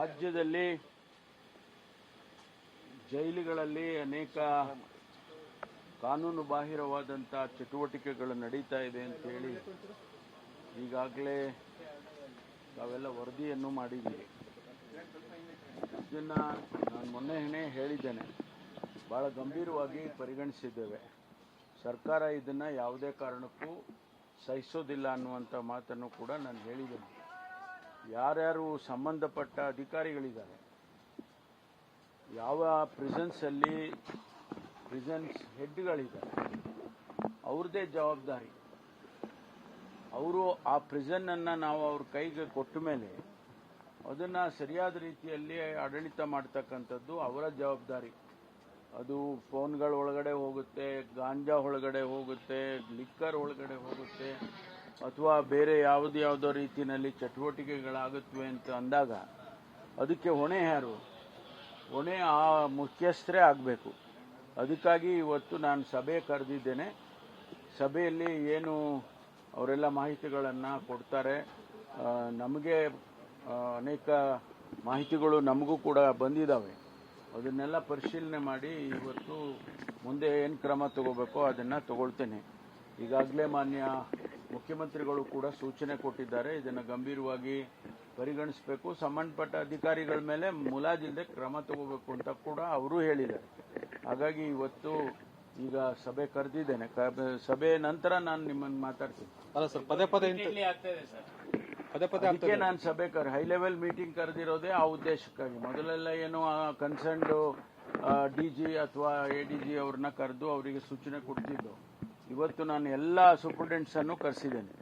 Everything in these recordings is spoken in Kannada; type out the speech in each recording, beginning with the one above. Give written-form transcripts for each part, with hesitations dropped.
ರಾಜ್ಯದಲ್ಲಿ ಜೈಲುಗಳಲ್ಲಿ ಅನೇಕ ಕಾನೂನು ಬಾಹಿರವಾದಂಥ ಚಟುವಟಿಕೆಗಳು ನಡೀತಾ ಇದೆ ಅಂತೇಳಿ ಈಗಾಗಲೇ ನಾವೆಲ್ಲ ವರದಿಯನ್ನು ಮಾಡಿದ್ದೀವಿ. ಇದನ್ನು ನಾನು ಮೊನ್ನೆ ಹೇಳಿದ್ದೇನೆ, ಭಾಳ ಗಂಭೀರವಾಗಿ ಪರಿಗಣಿಸಿದ್ದೇವೆ. ಸರ್ಕಾರ ಇದನ್ನು ಯಾವುದೇ ಕಾರಣಕ್ಕೂ ಸಹಿಸೋದಿಲ್ಲ ಅನ್ನುವಂಥ ಮಾತನ್ನು ಕೂಡ ನಾನು ಹೇಳಿದ್ದೇನೆ. ಯಾರ್ಯಾರು ಸಂಬಂಧಪಟ್ಟ ಅಧಿಕಾರಿಗಳಿದ್ದಾರೆ, ಯಾವ ಪ್ರಿಸನ್ಸಲ್ಲಿ ಪ್ರಿಸನ್ಸ್ ಹೆಡ್ಗಳಿದ್ದಾರೆ, ಅವ್ರದ್ದೇ ಜವಾಬ್ದಾರಿ. ಅವರು ಆ ಪ್ರಿಸನ್ನನ್ನು ನಾವು ಅವ್ರ ಕೈಗೆ ಕೊಟ್ಟ ಮೇಲೆ ಅದನ್ನು ಸರಿಯಾದ ರೀತಿಯಲ್ಲಿ ಆಡಳಿತ ಮಾಡ್ತಕ್ಕಂಥದ್ದು ಅವರ ಜವಾಬ್ದಾರಿ. ಅದು ಫೋನ್ಗಳ ಒಳಗಡೆ ಹೋಗುತ್ತೆ, ಗಾಂಜಾ ಒಳಗಡೆ ಹೋಗುತ್ತೆ, ಲಿಕ್ಕರ್ ಒಳಗಡೆ ಹೋಗುತ್ತೆ, ಅಥವಾ ಬೇರೆ ಯಾವುದೋ ರೀತಿಯಲ್ಲಿ ಚಟುವಟಿಕೆಗಳಾಗುತ್ತವೆ ಅಂತ ಅಂದಾಗ ಅದಕ್ಕೆ ಹೊಣೆ ಯಾರು? ಹೊಣೆ ಆ ಮುಖ್ಯಸ್ಥರೇ ಆಗಬೇಕು. ಅದಕ್ಕಾಗಿ ಇವತ್ತು ನಾನು ಸಭೆ ಕರೆದಿದ್ದೇನೆ. ಸಭೆಯಲ್ಲಿ ಏನು ಅವರೆಲ್ಲ ಮಾಹಿತಿಗಳನ್ನು ಕೊಡ್ತಾರೆ, ನಮಗೆ ಅನೇಕ ಮಾಹಿತಿಗಳು ನಮಗೂ ಕೂಡ ಬಂದಿದ್ದಾವೆ. ಅದನ್ನೆಲ್ಲ ಪರಿಶೀಲನೆ ಮಾಡಿ ಇವತ್ತು ಮುಂದೆ ಏನು ಕ್ರಮ ತಗೋಬೇಕೋ ಅದನ್ನು ತಗೊಳ್ತೇನೆ. ಈಗಾಗಲೇ ಮಾನ್ಯ ಮುಖ್ಯಮಂತ್ರಿಗಳು ಕೂಡ ಸೂಚನೆ ಕೊಟ್ಟಿದ್ದಾರೆ, ಇದನ್ನು ಗಂಭೀರವಾಗಿ ಪರಿಗಣಿಸಬೇಕು, ಸಂಬಂಧಪಟ್ಟ ಅಧಿಕಾರಿಗಳ ಮೇಲೆ ಮುಲಾಜಿಲ್ಲದೆ ಕ್ರಮ ತಗೋಬೇಕು ಅಂತ ಕೂಡ ಅವರು ಹೇಳಿದ್ದಾರೆ. ಹಾಗಾಗಿ ಇವತ್ತು ಈಗ ಸಭೆ ಕರೆದಿದ್ದೇನೆ. ಸಭೆ ನಂತರ ನಾನು ನಿಮ್ಮನ್ನು ಮಾತಾಡ್ತೀನಿ. ಅಲ್ಲ ಸರ್, ಪದೇ ಪದೇ ಅದಕ್ಕೆ ನಾನು ಸಭೆ ಹೈ ಲೆವೆಲ್ ಮೀಟಿಂಗ್ ಕರೆದಿರೋದೇ ಆ ಉದ್ದೇಶಕ್ಕಾಗಿ. ಮೊದಲೆಲ್ಲ ಏನು ಕನ್ಸರ್ನ್ಡ್ ಡಿಜಿ ಅಥವಾ ಎಡಿಜಿ ಅವ್ರನ್ನ ಕರೆದು ಅವರಿಗೆ ಸೂಚನೆ ಕೊಡ್ತಿದ್ದು. ಇವತ್ತು ನಾನು ಎಲ್ಲ ಸೂಪರಿಂಟೆಂಡೆಂಟ್ಸ್ ಅನ್ನು ಕರೆಸಿದ್ದೇನೆ.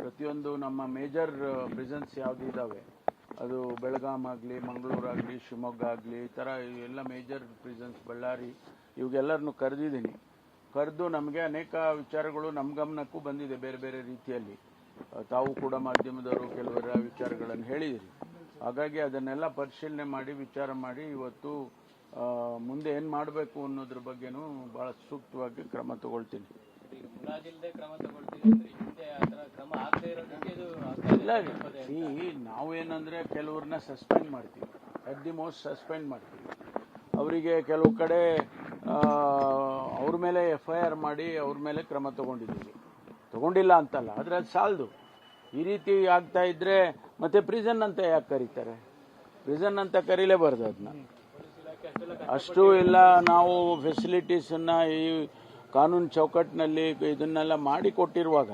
ಪ್ರತಿಯೊಂದು ನಮ್ಮ ಮೇಜರ್ ಪ್ರಿಸನ್ಸ್ ಯಾವುದಿದ್ದಾವೆ, ಅದು ಬೆಳಗಾಂ ಆಗಲಿ, ಮಂಗಳೂರಾಗಲಿ, ಶಿವಮೊಗ್ಗ ಆಗಲಿ, ಈ ಥರ ಎಲ್ಲ ಮೇಜರ್ ಪ್ರಿಸನ್ಸ್, ಬಳ್ಳಾರಿ, ಇವಾಗೆಲ್ಲರನ್ನು ಕರೆದಿದ್ದೀನಿ. ಕರೆದು ನಮಗೆ ಅನೇಕ ವಿಚಾರಗಳು ನಮ್ಮ ಗಮನಕ್ಕೂ ಬಂದಿದೆ ಬೇರೆ ಬೇರೆ ರೀತಿಯಲ್ಲಿ. ತಾವು ಕೂಡ ಮಾಧ್ಯಮದವರು ಕೆಲವರ ವಿಚಾರಗಳನ್ನು ಹೇಳಿದಿರಿ. ಹಾಗಾಗಿ ಅದನ್ನೆಲ್ಲ ಪರಿಶೀಲನೆ ಮಾಡಿ ವಿಚಾರ ಮಾಡಿ ಇವತ್ತು ಮುಂದೆ ಏನು ಮಾಡಬೇಕು ಅನ್ನೋದ್ರ ಬಗ್ಗೆನೂ ಭಾಳ ಸೂಕ್ತವಾಗಿ ಕ್ರಮ ತಗೊಳ್ತೀನಿ. ಇಲ್ಲ, ನಾವೇನಂದ್ರೆ ಕೆಲವ್ರನ್ನ ಸಸ್ಪೆಂಡ್ ಮಾಡ್ತೀವಿ, ಅಟ್ ದಿ ಮೋಸ್ಟ್ ಸಸ್ಪೆಂಡ್ ಮಾಡ್ತೀವಿ. ಅವರಿಗೆ ಕೆಲವು ಕಡೆ ಅವ್ರ ಮೇಲೆ FIR ಮಾಡಿ ಅವ್ರ ಮೇಲೆ ಕ್ರಮ ತಗೊಂಡಿಲ್ಲ ಅಂತಲ್ಲ, ಆದರೆ ಅದು ಸಾಲದು. ಈ ರೀತಿ ಆಗ್ತಾ ಇದ್ರೆ ಮತ್ತೆ ಪ್ರಿಸನ್ ಅಂತ ಯಾಕೆ ಕರೀತಾರೆ? ಪ್ರಿಸನ್ ಅಂತ ಕರೀಲೇಬಾರ್ದು. ಅದನ್ನ ಅಷ್ಟು ಇಲ್ಲ, ನಾವು ಫೆಸಿಲಿಟೀಸನ್ನು ಈ ಕಾನೂನು ಚೌಕಟ್ಟಿನಲ್ಲಿ ಇದನ್ನೆಲ್ಲ ಮಾಡಿ ಕೊಟ್ಟಿರುವಾಗ